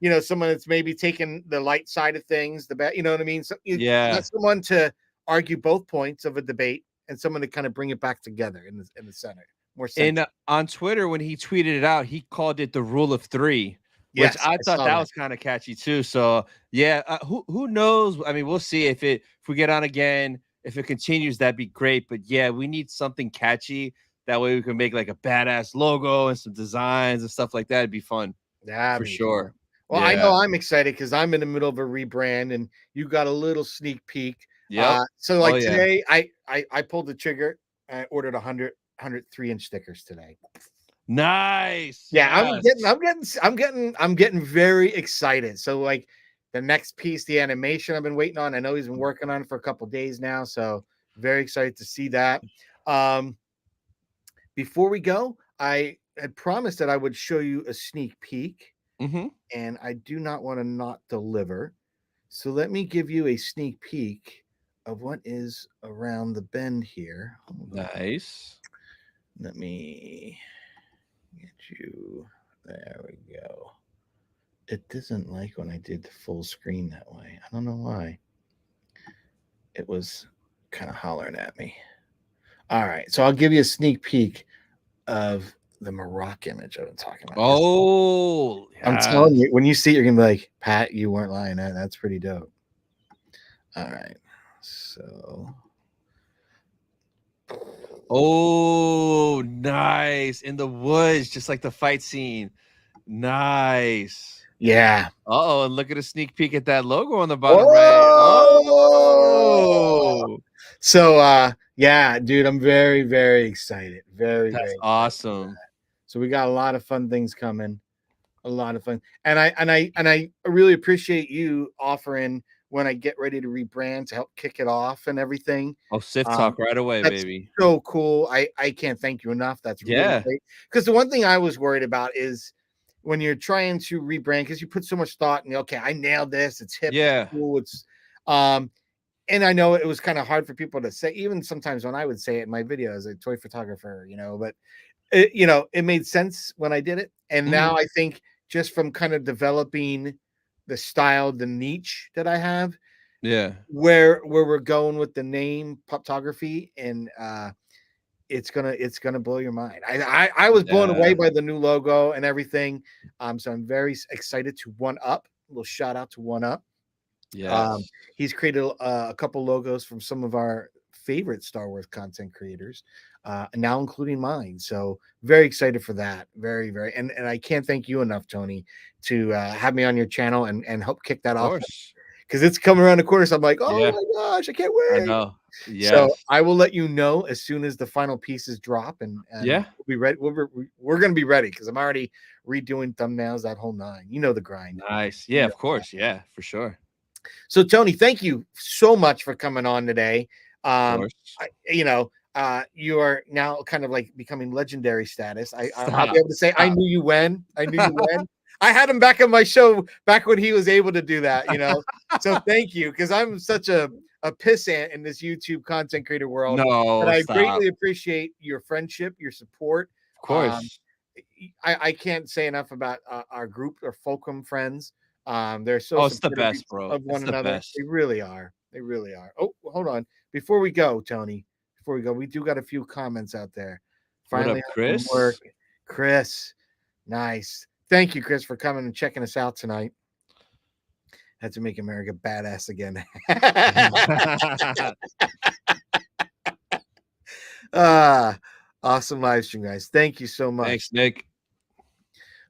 [SPEAKER 4] yeah.
[SPEAKER 3] someone that's maybe taking the light side of things, the bad, you know what I mean? So you
[SPEAKER 4] Yeah.
[SPEAKER 3] got someone to argue both points of a debate and someone to kind of bring it back together in the center. More sense.
[SPEAKER 4] And on Twitter, when he tweeted it out, he called it the rule of three, which
[SPEAKER 3] Yes,
[SPEAKER 4] I
[SPEAKER 3] I
[SPEAKER 4] thought
[SPEAKER 3] saw
[SPEAKER 4] that
[SPEAKER 3] that.
[SPEAKER 4] was kind of catchy too. So yeah, who knows? I mean, we'll see if we get on again. If it continues, that'd be great. But yeah, we need something catchy. That way we can make like a badass logo and some designs and stuff like that. It'd be fun
[SPEAKER 3] That'd
[SPEAKER 4] for
[SPEAKER 3] be
[SPEAKER 4] sure.
[SPEAKER 3] fun. Well, I
[SPEAKER 4] Yeah.
[SPEAKER 3] know I'm excited because I'm in the middle of a rebrand and you got a little sneak peek.
[SPEAKER 4] Yep.
[SPEAKER 3] So
[SPEAKER 4] Oh
[SPEAKER 3] like
[SPEAKER 4] yeah.
[SPEAKER 3] today, I pulled the trigger. I ordered 100 3-inch stickers today.
[SPEAKER 4] Nice.
[SPEAKER 3] Yeah,
[SPEAKER 4] Yes.
[SPEAKER 3] I'm getting very excited. So like the next piece, the animation I've been waiting on. I know he's been working on it for a couple days now. So very excited to see that. Um, before we go, I had promised that I would show you a sneak peek,
[SPEAKER 4] Mm-hmm.
[SPEAKER 3] and I do not want to not deliver. So let me give you a sneak peek of what is around the bend here. Hold on.
[SPEAKER 4] Nice.
[SPEAKER 3] Let me get you. There we go. It doesn't like when I did the full screen that way. I don't know why. It was kind of hollering at me. All right. So I'll give you a sneak peek of the Maroc image I've been talking about.
[SPEAKER 4] Oh,
[SPEAKER 3] I'm telling you, when you see it, you're going to be like, Pat, you weren't lying. That's pretty dope. All right. So.
[SPEAKER 4] Oh, nice. In the woods, just like the fight scene. Nice.
[SPEAKER 3] Yeah.
[SPEAKER 4] Uh-oh, and look at a sneak peek at that logo on the bottom right. Oh,
[SPEAKER 3] So yeah, dude, I'm very, very excited. Very,
[SPEAKER 4] that's
[SPEAKER 3] very
[SPEAKER 4] awesome.
[SPEAKER 3] So we got a lot of fun things coming. A lot of fun. And I really appreciate you offering when I get ready to rebrand to help kick it off and everything.
[SPEAKER 4] Oh, Sith talk right away,
[SPEAKER 3] That's
[SPEAKER 4] baby.
[SPEAKER 3] so cool. I can't thank you enough. That's really
[SPEAKER 4] Yeah.
[SPEAKER 3] great. Because the one thing I was worried about is when you're trying to rebrand, because you put so much thought in, okay, I nailed this. It's hip.
[SPEAKER 4] Yeah.
[SPEAKER 3] It's cool. It's and I know it was kind of hard for people to say, even sometimes when I would say it in my video as a toy photographer, but it made sense when I did it. And now I think just from kind of developing the style, the niche that I have,
[SPEAKER 4] Yeah.
[SPEAKER 3] where we're going with the name Poptography, and it's gonna blow your mind. I was blown away by the new logo and everything. So I'm very excited to One Up. A little shout out to One Up.
[SPEAKER 4] Yes.
[SPEAKER 3] He's created a couple logos from some of our favorite Star Wars content creators, now including mine. So very excited for that. Very, very, and I can't thank you enough, Tony, to have me on your channel and help kick that
[SPEAKER 4] Of
[SPEAKER 3] off.
[SPEAKER 4] course.
[SPEAKER 3] Because it's coming around the corner. So I'm like, oh
[SPEAKER 4] Yeah.
[SPEAKER 3] my gosh, I can't
[SPEAKER 4] I
[SPEAKER 3] wait.
[SPEAKER 4] know. Yes.
[SPEAKER 3] So I will let you know as soon as the final pieces drop, and
[SPEAKER 4] Yeah.
[SPEAKER 3] we'll be ready. We're gonna be ready because I'm already redoing thumbnails, that whole nine. You know the grind.
[SPEAKER 4] Nice. Yeah, of course. Yeah, for sure.
[SPEAKER 3] So Tony, thank you so much for coming on today.
[SPEAKER 4] Of course.
[SPEAKER 3] You are now kind of like becoming legendary status. I'll
[SPEAKER 4] Stop.
[SPEAKER 3] be able to say I knew you when. I knew you when. I had him back on my show back when he was able to do that, So thank you, because I'm such a pissant in this YouTube content creator world.
[SPEAKER 4] No,
[SPEAKER 3] But I
[SPEAKER 4] stop.
[SPEAKER 3] greatly appreciate your friendship, your support.
[SPEAKER 4] Of course.
[SPEAKER 3] I can't say enough about our group, our Fulcrum friends. They're so
[SPEAKER 4] It's the
[SPEAKER 3] supportive
[SPEAKER 4] best, bro.
[SPEAKER 3] of one
[SPEAKER 4] It's the
[SPEAKER 3] another.
[SPEAKER 4] best.
[SPEAKER 3] They really are. They really are. Oh, hold on. Before we go, Tony, we do got a few comments out there.
[SPEAKER 4] What up,
[SPEAKER 3] Finally,
[SPEAKER 4] Chris?
[SPEAKER 3] work. Chris, nice. Thank you, Chris, for coming and checking us out tonight. Had to make America badass again. Awesome live stream, guys. Thank you so much.
[SPEAKER 4] Thanks, Nick.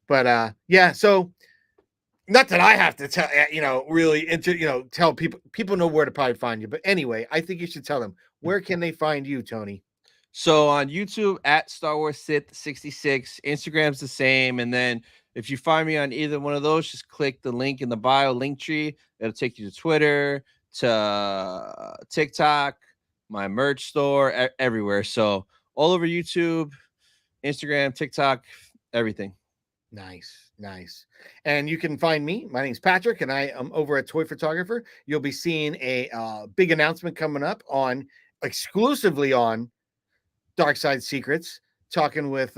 [SPEAKER 3] But yeah, so not that I have to tell, really tell people know where to probably find you. But anyway, I think you should tell them, where can they find you, Tony?
[SPEAKER 4] So on YouTube at Star Wars Sith 66, Instagram's the same. And then if you find me on either one of those, just click the link in the bio link tree. It'll take you to Twitter, to TikTok, my merch store, everywhere. So all over YouTube, Instagram, TikTok, everything.
[SPEAKER 3] Nice. And you can find me. My name's Patrick, and I am over at Toy Photographer. You'll be seeing a big announcement coming up exclusively on Dark Side Secrets, talking with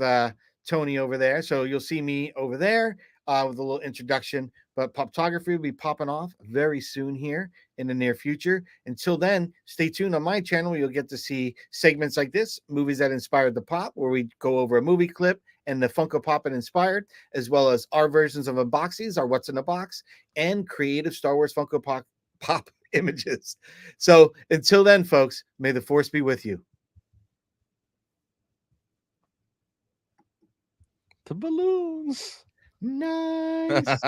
[SPEAKER 3] Tony over there. So you'll see me over there with a little introduction. But Poptography will be popping off very soon here in the near future. Until then, stay tuned on my channel. You'll get to see segments like this, movies that inspired the pop, where we go over a movie clip and the Funko Pop it inspired, as well as our versions of unboxings, our what's in the box, and creative Star Wars Funko Pop images. So until then, folks, may the force be with you.
[SPEAKER 4] The balloons.
[SPEAKER 3] Nice.